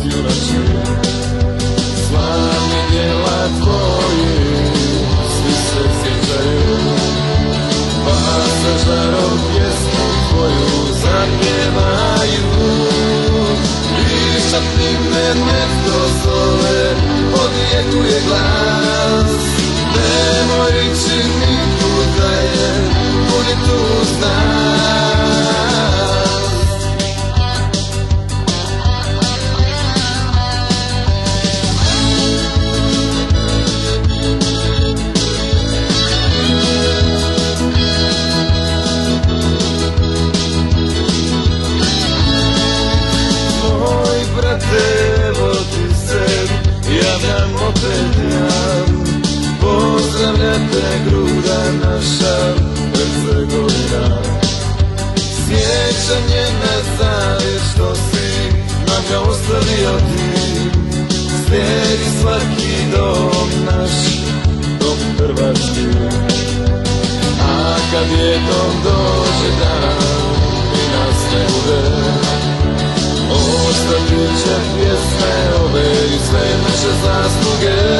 junači, slavnih djela tvojih svi se sjećaju, pa sa žarom pjesmu tvoju zapjevaju. I šapnime netko zove, odjekuje glas, nemoj ići nikud dalje, budi tu uz nas. Moj brate, evo ti se javljam opet ja, pozdravljate gruda naša Hercegovina. Sjećanje na zavjet što si nam ga ostavio ti, slijedi svaki dom naš, dom hrvatski. A kad jednom dođe dan i nas ne bude, ostati će pjesme ove i sve naše zasluge.